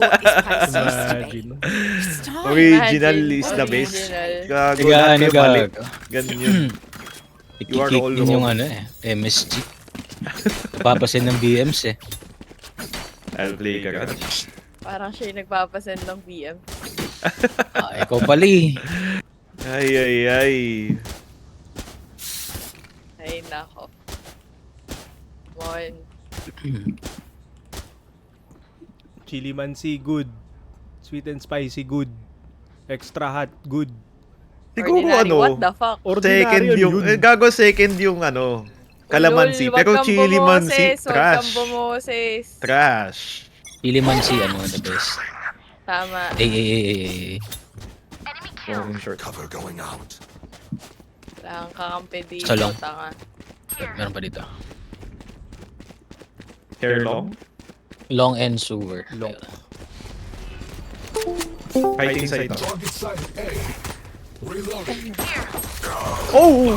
Imagine. Original is the best. Gago, lahat kayo mali. Ganun yun. You are Ikikik all din yung wrong. MSG. Napapasin ng BMs eh. I'll play garage. Parang siya yung nagpapasend ng VM. Ikaw pali. Ay, ay, ay. Ay, nako. One. Chili mansi, good. Sweet and spicy, good. Extra hot, good. Siguro Ordinary, what ano, the fuck? second Ordinary yung, yun. gago second yung ano, calamansi. Ulol, Pero wag kang chili mansi, bumoses, wag trash. kang bumoses. Trash. Pili man si the best. Tama. Long short. Cover going out. Wala kang kakampi dito, Sa long. tanga. Meron pa dito. Hair long. Long and sewer. Long. Fighting side. Target side A. Reloading. Oh!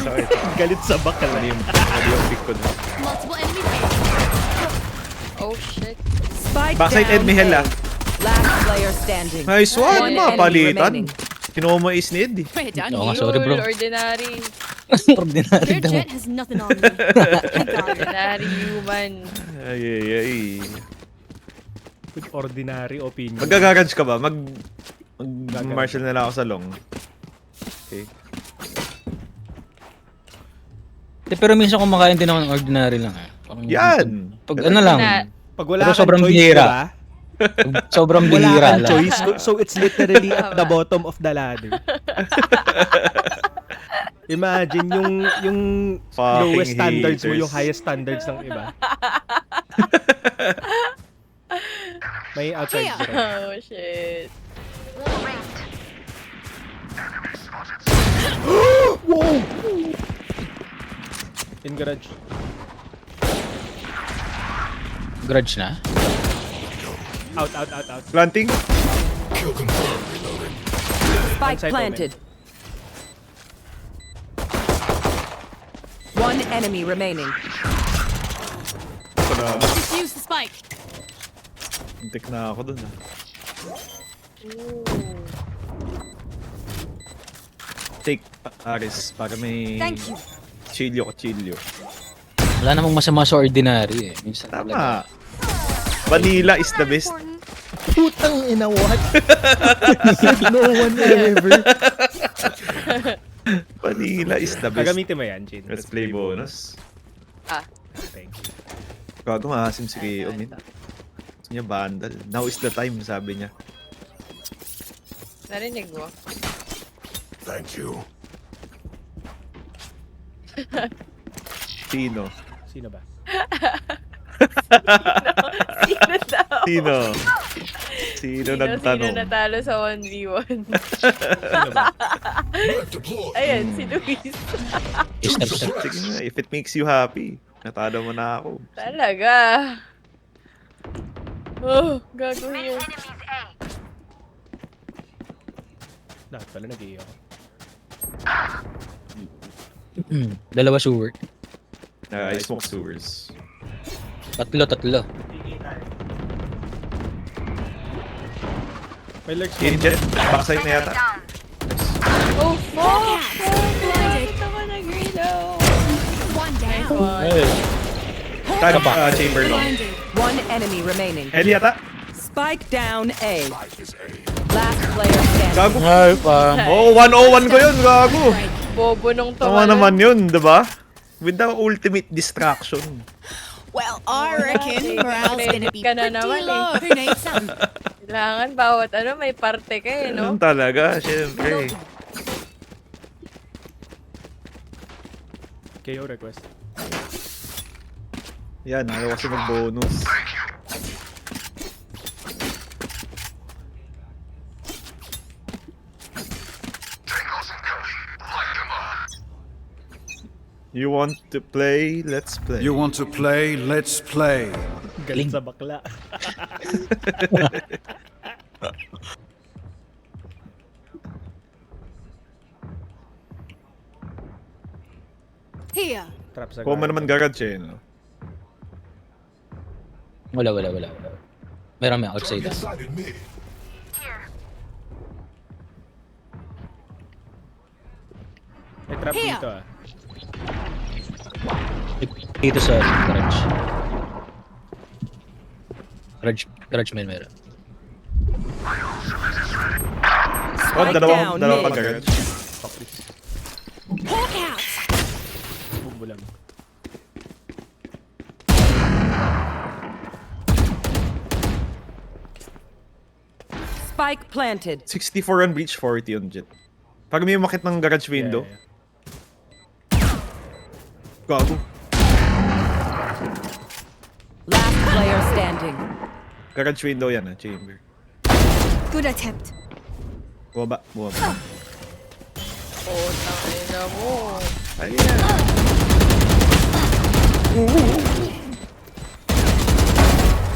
Sorry. Galit sa bakal. Mali yung pick ko doon. Multiple enemy Oh shit. Spike Backside down Ed Mihel A. ah. Last player standing. Nice one, One mga enemy palitan. remaining. Kinuha mo is need. Wait, down Oo nga, here. sorry bro. Ordinary. Ordinary Their daw. jet has nothing on me. Thank God. Ordinary human. Ay, ay, ay. With ordinary opinion. Mag-garage ka ba? Mag-marshal na lang ako sa long. Okay. Pero minsan kumakain din ako ng ordinary lang. Parang Yan! Pag ano lang. Pag wala Pero kang sobrang choice, bihira. diba? Sobrang Wala bihira kang lang. choice. So it's literally at the bottom of the ladder. Imagine yung Fucking lowest standards mo, haters. yung highest standards ng iba. May outside zero. Oh shit. In garage. Grudge na. Out. Planting? Kill confirmed. Reloading. Spike Outside planted. One enemy remaining. Ito na. Defuse the spike. Muntik na ako dun ah. Take Aris para may Thank you. chilyo. Wala namang masama sa ordinary eh. Minsan Tama. talaga. Vanilla is the best. Putang ina, what? Said no one ever. Vanilla is the best. Gagamitin mo yan, Jin. Let's play bonus. Ah. Thank you. Gago maasim si Keo, min. Gusto niya vandal. Now is the time, sabi niya. Narinig mo? Thank you. Sino? Sino ba? Sino daw? Sino? Sino nagtanong? Sino natalo sa 1v1? Red deployed. Ayan, si Luis. Step. Sige nga, if it makes you happy. Natalo mo na ako. Talaga. Oh, gagawin yun. Lahat pala nag-iyo. Dalawa sewer. I smoke sewers. Tatlo. May lurks In jet, backside na yata. Oh, fuck! Blinded. Ito ka nag-reload. One Nice down. one. Tag chamber long. Blinded. One enemy remaining. Heli yata. Spike down A. Life is A. Last player standing. Gago. Ay, pa. Oh, 101 ko yun, gago. Bobo nung Tama tawanan. naman yun, diba? With the ultimate distraction. Well, I reckon morale's gonna be Ka na pretty naman eh. low. Who needs some? Kailangan bawat may parte ka eh, no? Ganun talaga, syempre. KO request. Yan, ayaw kasi mag-bonus. You want to play? Let's play. You want to play? Let's play. Galit sa bakla. Here. Trap sa Kuha mo naman garage eh, no? Wala. Meron may outside. Target sighted mid. May trap Here. dito ah. Dito sa garage. Garage man meron. Oh, Spike dalawang down mid. pag-garage. Hawk out. Bumbo lang. Spike planted. 64 on breach, 40 on jet. Pag may umakit ng garage window, gago. Last player standing. Garage window yan chamber. Good attempt. Bumaba. Oh, tangina mo. Ayan.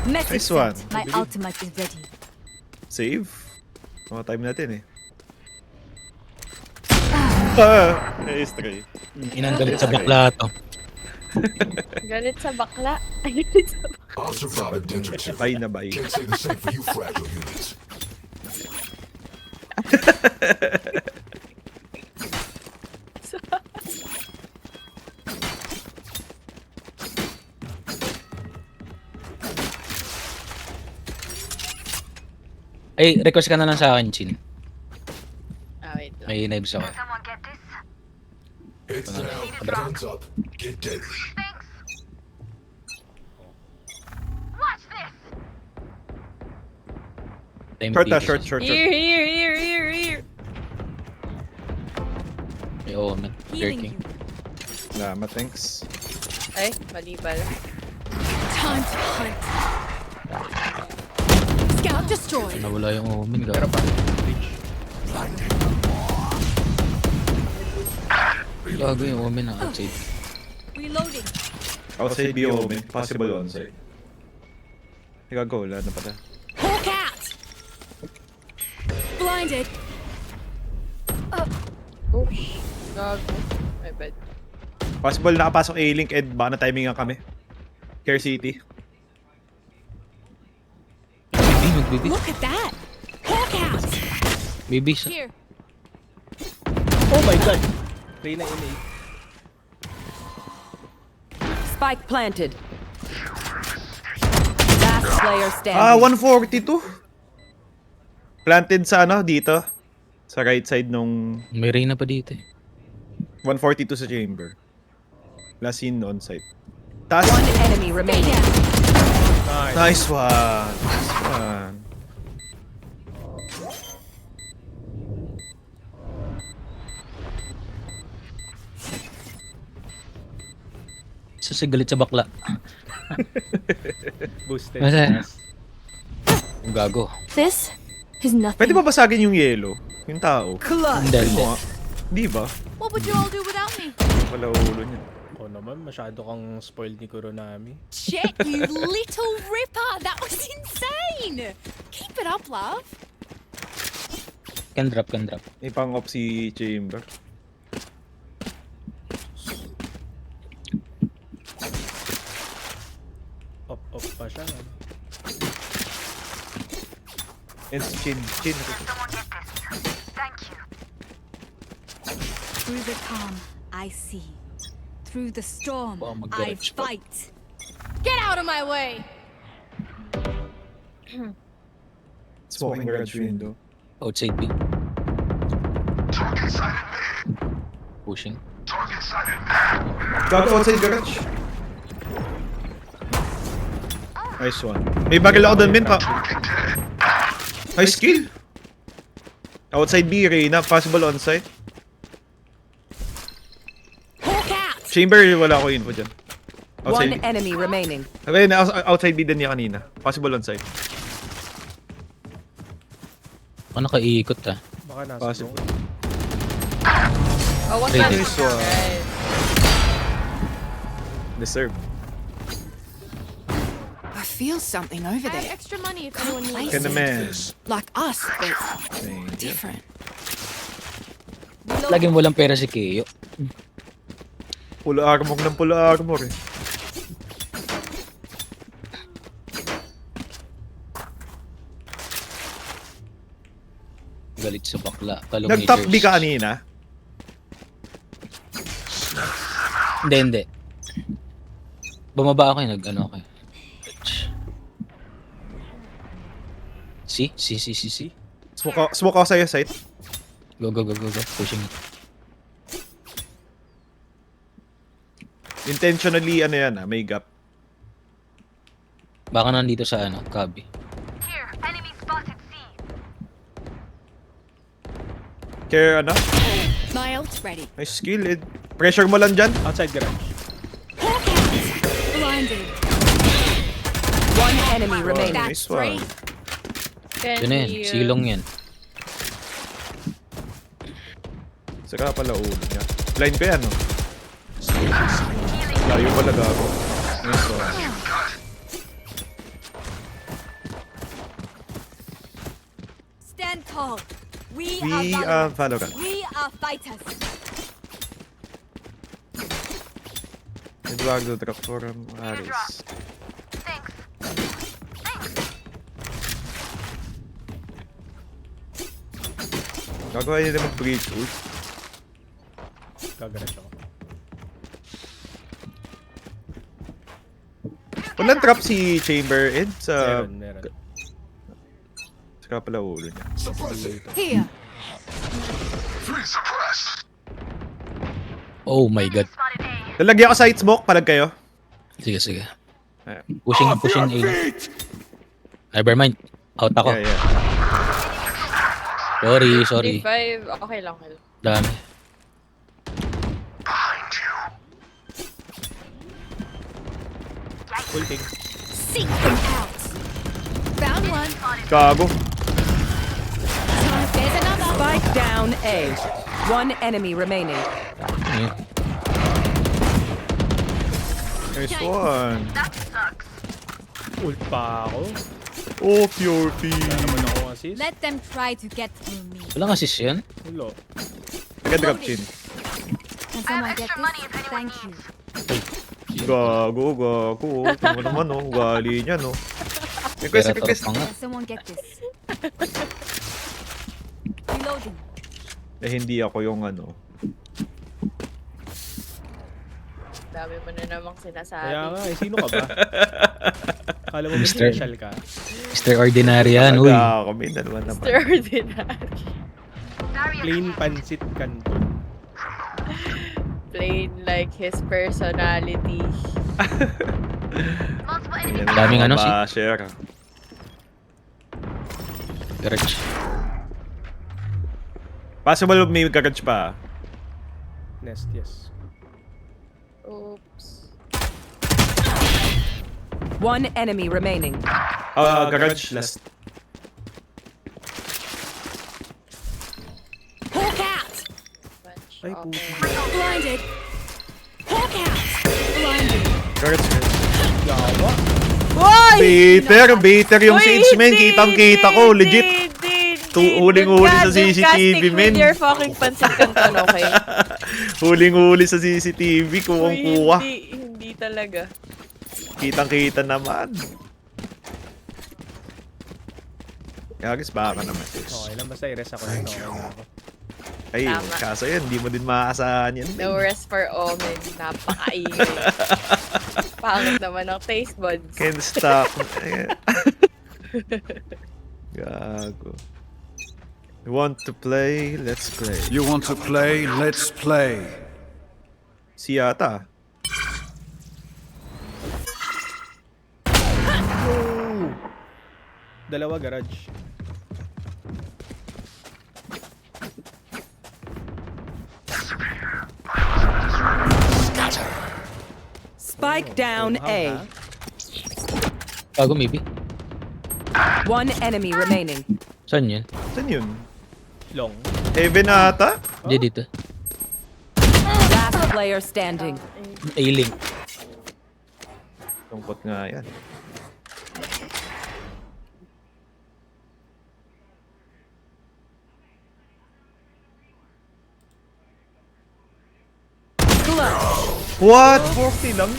Message Nice one. sent. My ultimate is ready. Save. Mga time natin eh. Nice try. Inanggalit sa bakla to. Galit sa bakla. Galit sa bakla. I'll survive a dinner too. Bye na bye. Can't say the same for you fragile units. Ay, request ka na lang sa akin, Chin. Wait lang. May knives ako. It's down. Guns up. Get deadly. Time Short dito short, sa- short. Here. May omen. Healing Lurking. you. Salamat, thanks. Ay, mali pala. Time to hunt. Scout destroyed. Nawala yung omen. Pero pa. Gago yung omen na outside. Reloading. Outside B omen. Possible onside. Gago, wala na pala. Hawk out. Blinded. Oops. Gago. My bad. Possible nakapasok A-Link, Ed. Baka na timingan kami. Care City. Baby, mag-baby. Look at that. Hawk out. Baby, sa... Here. Oh my god! Reyna NA. Spike planted. Last player standing. Ah, 142. Planted sa ano, dito. Sa right side nung May Reyna pa dito eh. 142 sa chamber. Last seen on site. Taas. One enemy remaining. Nice one. Nice one. Sasigalit sa bakla. Boosted. Masa? Ang gago. This is nothing. Pwede ba basagin yung yellow? Yung tao? Clutch. Hindi. Oo nga. Di ba? What would you all do without me? Wala ulo niya. Ako naman, masyado kang spoiled ni Kuronami. Shit, you little ripper! That was insane! Keep it up, love. Can drop. May pang-off si chamber. Off pa siya. And si Chin. Through the calm, I see. Through the storm, Baka I mag-garage pa. fight. Get out of my way! Smoking garage window. Outside B. Pushing. Gago outside garage. Nice one. May bagel ako doon, min pa. Nice kill. Outside B, Reyna. Possible onside. Hawk out! Chamber, wala ko info dyan. One Outside B. enemy remaining. Reyna, outside B din niya kanina. Possible onside. Ano nakaikot ah. Baka nasa Possible. Oh, what's Ready. that? Nice one. Guys. Deserve. I feel something over I have there. extra money if anyone needs Can the man. Like us, but Thank you. different. Laging walang pera si Keo. Pulo armor ng pulo armor eh. Galit sa bakla. Talong Nag-top B haters. ka kanina? Hindi. Bumaba ako yung nag-ano ako. See? Smoke ako sa'yo, site. Go. Pushing it. Intentionally, ano yan may gap. Baka nandito sa Kabi. Kaya My ult's ready. nice skill. Pressure mo lang dyan. Outside garage. Blinded. One enemy remaining. Nice one. Yun na yan. Silong yan. Saka pala ulo niya. Blind ko yan, no? Layo pala gago. Nice one. Stand tall. We We are Valorant. We are fighters. Eduardo drop from Aris. Gagawa niya naman breach ult. Gagarage ako. Walang trap si Chamber Ed sa... Meron. Saka pala ulo niya. Suppressing. Here. Three suppressed. Oh my god. Lalagyan ko side smoke, palag kayo. Sige. Ayan. Pushing A. Never mind. Out ako. Yeah. Sorry. D5, okay lang. Dami. Ulting. Seek them out. Found one. Gago. There's another. Spike down A. One enemy remaining. Ayun. Nice one. Ult pa ako. Oh, pure P. Wala naman ako assist. Let them try to get through me. Walang assist yan? Ulo. Taga-drop chin. Can someone get this? Thank you. Gago. Tingnan mo naman, no. Ugali niya, no. Request. Pa nga. Can someone get this? Reloading. Hindi ako yung Dami mo na namang sinasabi. Kaya nga, sino ka ba? Akala mo ba Mister. special ka? Mr. Ordinary yan, uy. Kami na naman. Extraordinary. Plain pansit canton. Plain like his personality. Daming Share. Garage. Possible may garage pa. Nest, yes. Oops. One enemy remaining. Garage last. Hawk out. Bunch. Ay, Okay. Blinded. Hawk out. Blinded. Garage. Yawa. Baiter yung Sage men. Kitang-kita ko. Legit. Huling-huli sa CCTV, men. With your fucking pansit canton, okay? Huling-huli sa CCTV. Uy, Kuwang-kuwa. hindi talaga. Kitang-kita naman. Kagis, baka naman. Okay lang, basta i-rest ako yun. Okay na ako. Ay, Tama. kaso yun, hindi mo din maaasahan yan. No rest for Omen. Napakaingay. Pangit naman ang taste buds. Can't stop. Gago. You want to play? Let's play. You want to play? Let's play. Si yata. Dalawa garage. Spike down A. Bago maybe. One enemy remaining. Saan yun? Saan yun? Long. Heaven ata? Hindi dito. Last player standing. A-link. Tungkot nga yan. What? 40 lang?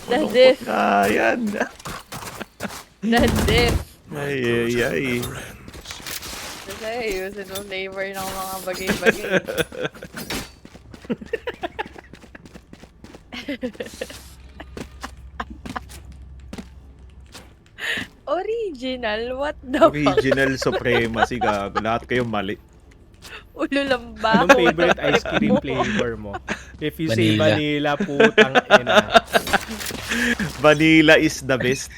The diff. Ah, yan. The diff. Ay. The Ayusin mo flavor ng mga bagay-bagay. Original? What the fuck? Original supremacy, gago. Lahat kayo mali. Ulo lang ba? Anong favorite ice cream flavor mo? If you say Vanilla. vanilla, putang ina. Vanilla is the best.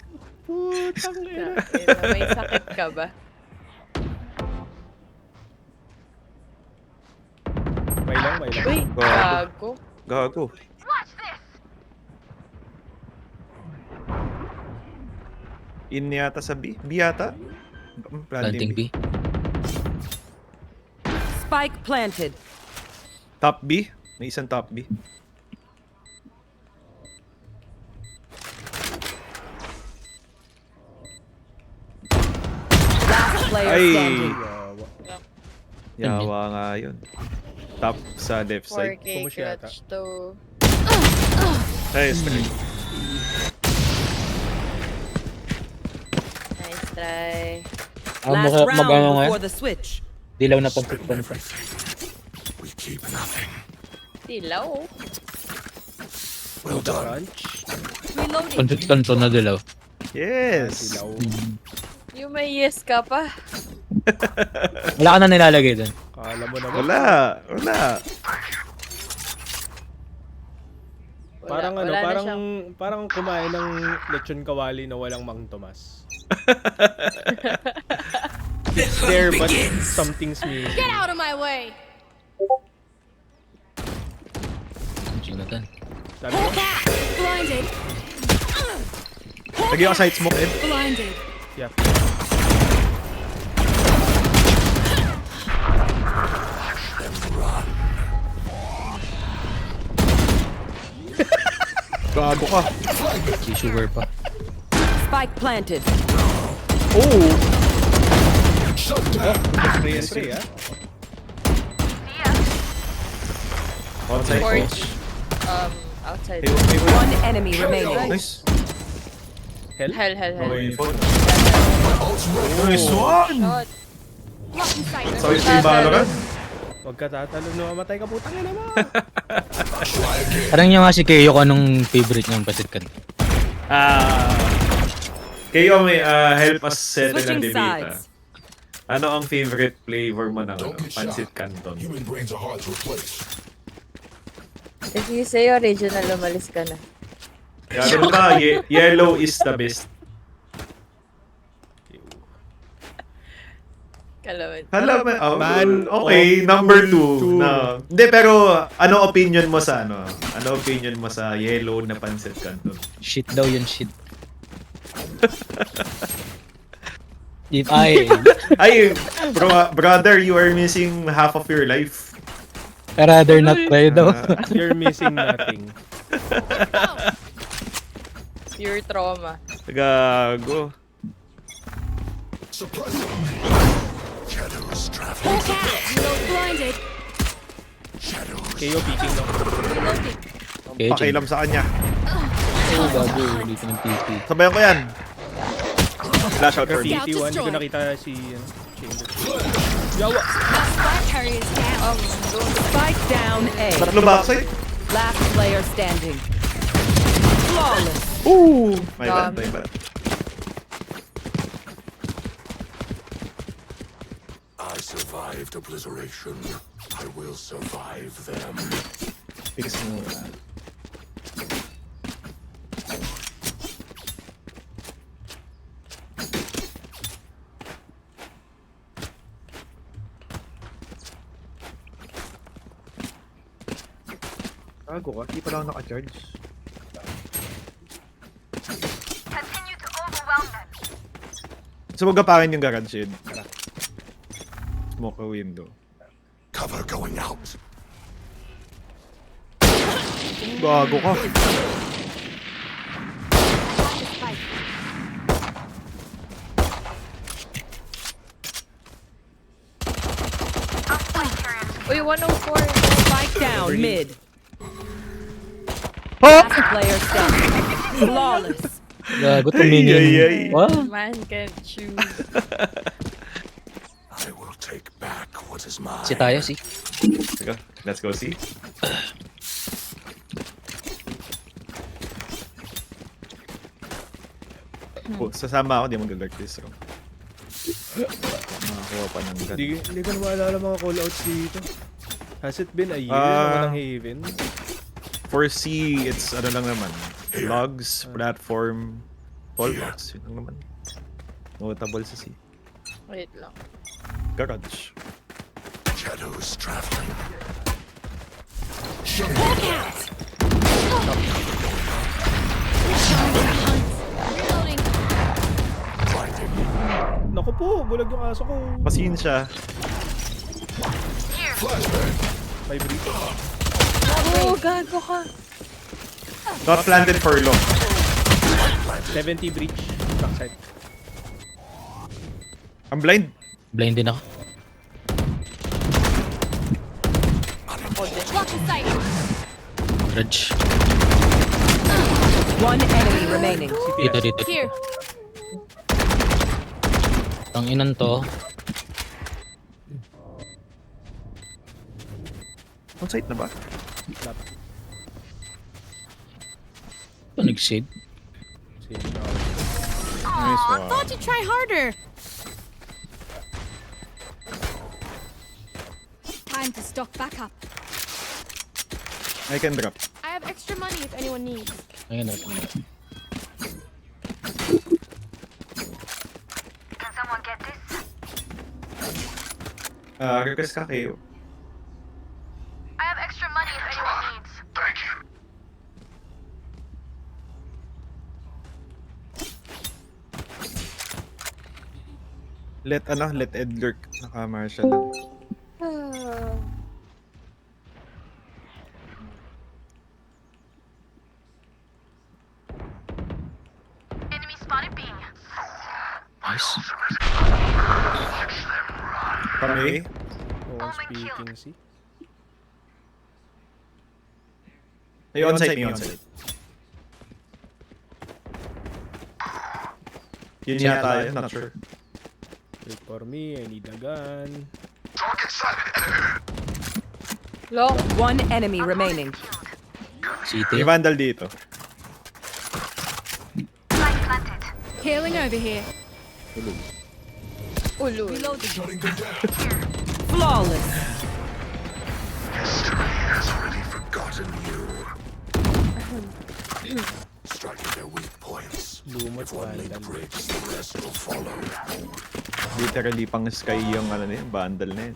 Putang ina. May sakit ka ba? May lang. Uy, gago. Gago. In yata sa B? B yata? Planting B. Spike planted. Top B? May isang top B. Last player Ay! standing. Yawa nga yun. Top sa left side. 4K Pumus yata. clutch to. Nice try. Nice try. Last Magano round nga. before the switch. Dilaw na pagkakpan. We keep nothing. Dilaw. Well done. Crunch. Reloading. Kanto na dilaw. Yes! Silaw. Yung may yes ka pa. Wala ka na nilalagay dun. Kala mo naman. Wala! Wala! Parang wala na parang siyang- parang kumain ng lechon kawali na walang Mang Tomas. It's there but something's missing. Get out of my way. Jonathan. Sabi mo? Blinded. Lagi ako side smoke, Ed. Blinded. Yeah. Gago ka. Si Sugar pa. Spike planted. Oh! Shut down. Pre-entry, ah. Outside. Porch. Outside. One enemy remaining. Nice. Hell? Hell. Nice one! Shot. Blocking sight. Sorry, Steve Valorant. Huwag ka tatalon na mamatay ka putang ina mo. Parang niya nga si Keyo kung anong favorite niyang pasit kan. Kayo may help us settle Switching ang debate. sides. Ano ang favorite flavor mo ng Don't get pancit shot. canton? Human brains are hard to replace. If you say original, umalis ka na. Ganun ba? Yellow is the best. Kalawan. Hala, Man okay, of number 2. two. Na. Hindi, pero ano opinion mo sa ano? Ano opinion mo sa yellow na pancit canton? Shit daw yun, shit. If I Ay, brother, you are missing half of your life. rather not try daw. You're missing nothing. Pure trauma. Gago. Suppress them. Shadows traveling. Blinded. Shadows. Kayo picking no? Reloading. Okay, Pakilam sa kanya. Oh, bago. Dito ng TP. Sabayan ko yan. Flash out for me. Graffiti 1, hindi ko nakita si Chamber. Yawa! Spike carrier is down. Spike down A. Tatlo backside. Last player standing. Flawless. Ooh! My bad, my bad. I survived obliteration. I will survive them. Fix mo. Gago ka, di pala ako naka-charge. So magapakin yung garage yun. Smoke a window. Cover going out. Gago ka. Uy, 104. Spike down mid. Oh! Last player standing. Flawless. Gago tumingin. Ay, ay, ay. Wow. Man can choose. I will take is mine. Si tayo, si. Sige, let's go see. Sasama ako, di mag-lurk this room. Makakuha pa ng gun. Hindi ko na maalala mga callouts dito. Has it been a year Ah. na walang Haven? For C, it's ano lang naman. Logs, platform, toolbox. Yun lang naman. Notable sa C. Wait lang. Garage. Shadows traveling. Reloading. Blinding. Naku po, bulag yung aso ko. Pasensya. May breach. Oh, gago ka. Not planted for long. 70 breach. Backside. I'm blind. Blind din ako. Block in sight. Grudge. One enemy remaining. Dito, dito. Here. Ang inan to. On site na ba? Ito nag-shade. Nice one. Thought you'd try harder. Time to stock back up. I can drop. I have extra money if anyone needs. Ayun natin. Request ka kayo. I have extra money if anyone needs. Thank you. Let Ed lurk. Naka-marshal lang. Enemy spotted B. Nice. Kami. No one speaking, see? Ay, on site, may on site. Yun yata yun, not sure. Wait for me, I need a gun. Target sighted. Long. One enemy remaining. May City. vandal dito. Healing over here. Ulu. Shutting them down. Flawless. History has already forgotten you. Striking their weak points. Lumot If one link vandal. breaks, the rest will follow. Literally pang sky yung ano na yun, vandal na yun.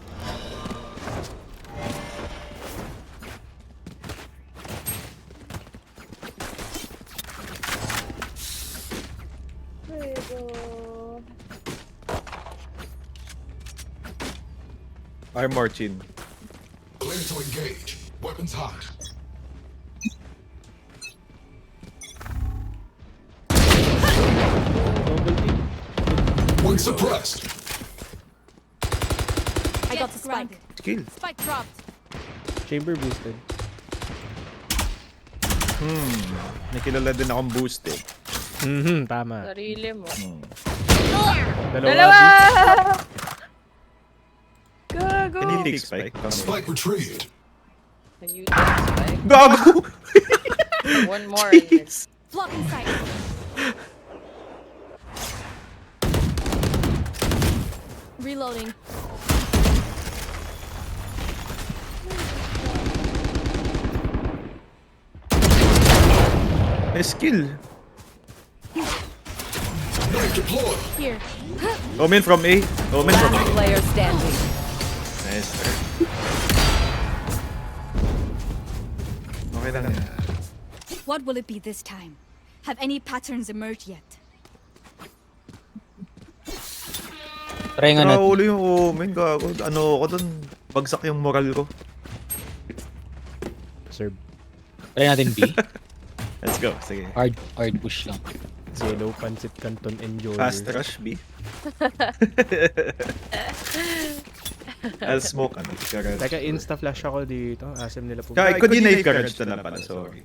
Armor chin. Clear to engage. Weapons hot. Double team. One suppressed. I got the spike. Skill. Spike dropped. Chamber boosted. Nakilala din akong boosted. Tama. Sarili mo. Dalawa. Gago. Can you take spike? Spike retrieved. Can you take spike? Gago! One more in this. Block in sight. Reloading. May skill. Knife deployed. Here. Omen from A. Omen from Last A. player standing. Nice. Okay lang yan. What will it be this time? Have any patterns emerged yet? Try nga natin. Nakaulo yung Omen, gago. Ano ako dun? Bagsak yung moral ko. Serve. Try natin B. Let's go. Sige. Hard push lang. Zelo, Pancit Canton, Enjoyer. Fast rush B. I'll smoke ano. Garage. Teka, insta-flash ako dito. Asim nila po. Kaya could you knife garage na lang pala. Sorry.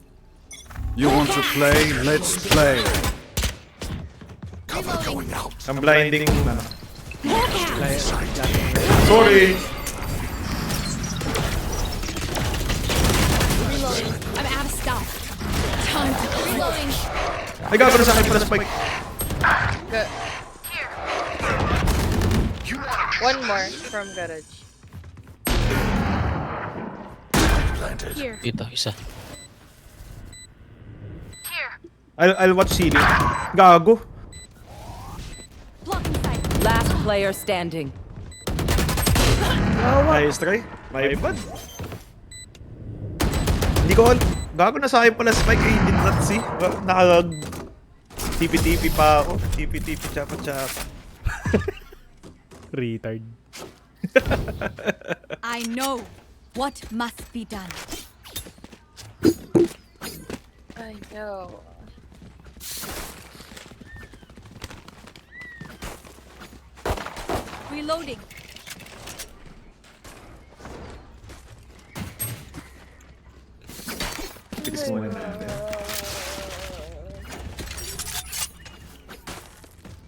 You want to play? Let's play. Cover going out. I'm blinding. Like, Sorry. stuff. Time to reloading. Ay, gago na sa akin pala spike. Ga- One more from garage. Here. Dito, isa. I'll watch ceiling. Gago. Blocking sight. Last player standing. Nice try. My bad. Hindi ko gago na sa akin pala spike. I did not see. Tipi-tipi pa ako. Tipi-tipi, chapa-chapa. Retard. I know what must be done. I know. Reloading. Bilis mo naman.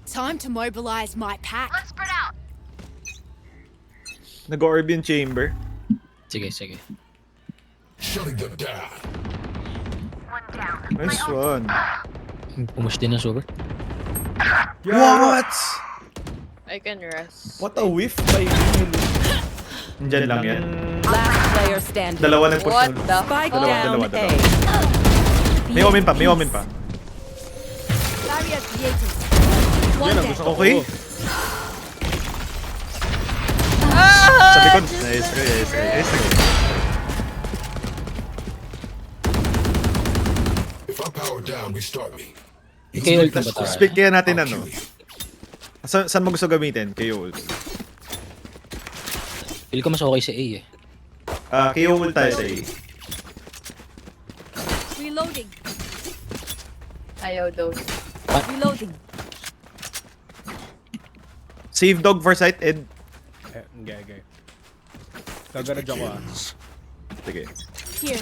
Time to mobilize my pack. Nag-orb yung chamber. Sige, sige. Shutting them down. Nice one. Pumush din ng super. What? I can rest. What a whiff by Emil. Nandyan lang yan. Last player standing. Dalawa ng push What nun. the Spike fuck? down dalawa. A. May omen pa, may omen pa. Barrier created. Yan One ang dead. gusto ko. Okay. Ah! Sa likod. Nice try, nice try, nice try. If I power down, restart me. Kayo ult na ba tayo? Split kaya natin ano. Saan mo gusto gamitin? KO ult. Feel ko mas okay sa A eh. KO ult tayo sa A. Reloading. Ayaw daw. Reloading. Save dog for sight, Ed. Okay. Gagarage ako ah. Sige. Here.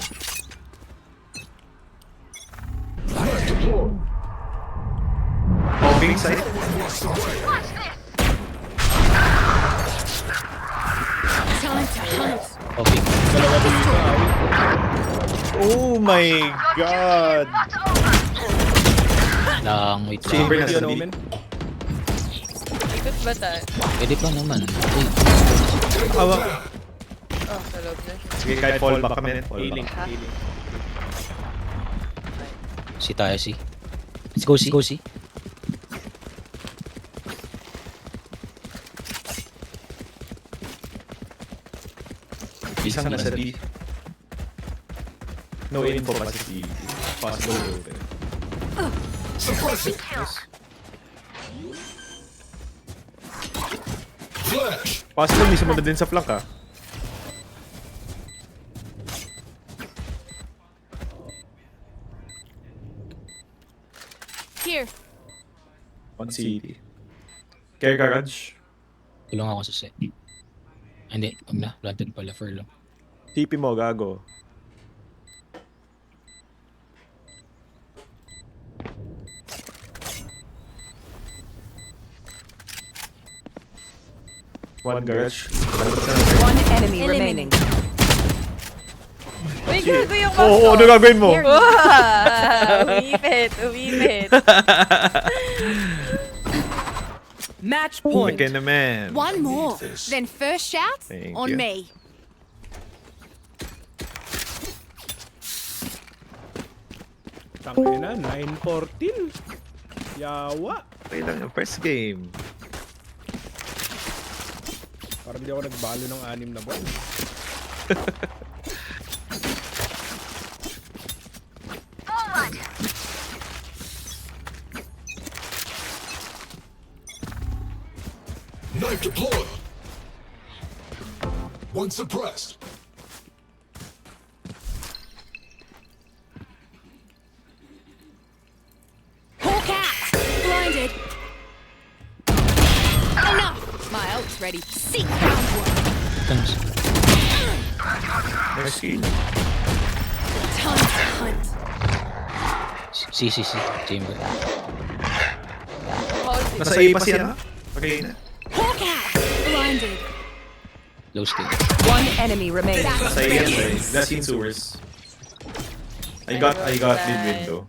Bombing sight. Time to hunt. Okay. Dalawa dito. Oh my god. Lang, wait lang. Chamber na Yun, sa B. Omen. Ikot ba tayo? Pwede pa naman. Okay. Awa. Oh, sa loob na siya. Sige, kahit fall back kami. Fall Healing. back. Healing. Si tayo si. Let's go si. Go si. Isang nasa B. No info pa sa C. Possible open. Suppress it. Flash. Possible may sumunod din sa flank ah. Here. On city. Care garage. Tulong ako sa set. Hindi, wag na. Planted pala for long. TP mo, gago. One garage. One enemy remaining. Uy, gago yung Oo, ano gagawin mo? Wow! Umipit. Match point. Okay naman. One more. Then first shout Thank on you. me. Tangina, 9-14. Yawa. Okay lang yung first game. Parang hindi ako nagbalo ng 6 na buwan. Knife deployed. One suppressed. Hawk out. Blinded. Enough. My ult's ready. Seek downward. Thanks. Nice kill. Time to hunt. Si. Chamber. Nasa A pa siya. Okay na. Hawk out. Blinded. Low skill. One enemy remaining. Nasa A yan, sorry. That's in sewers. I got mid window.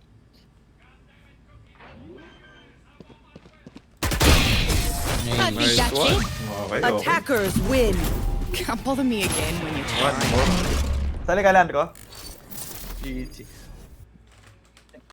I think that's One. it. Okay, okay. Attackers win. Can't bother me again when you try. One more. Sali ka, Leandro. GG.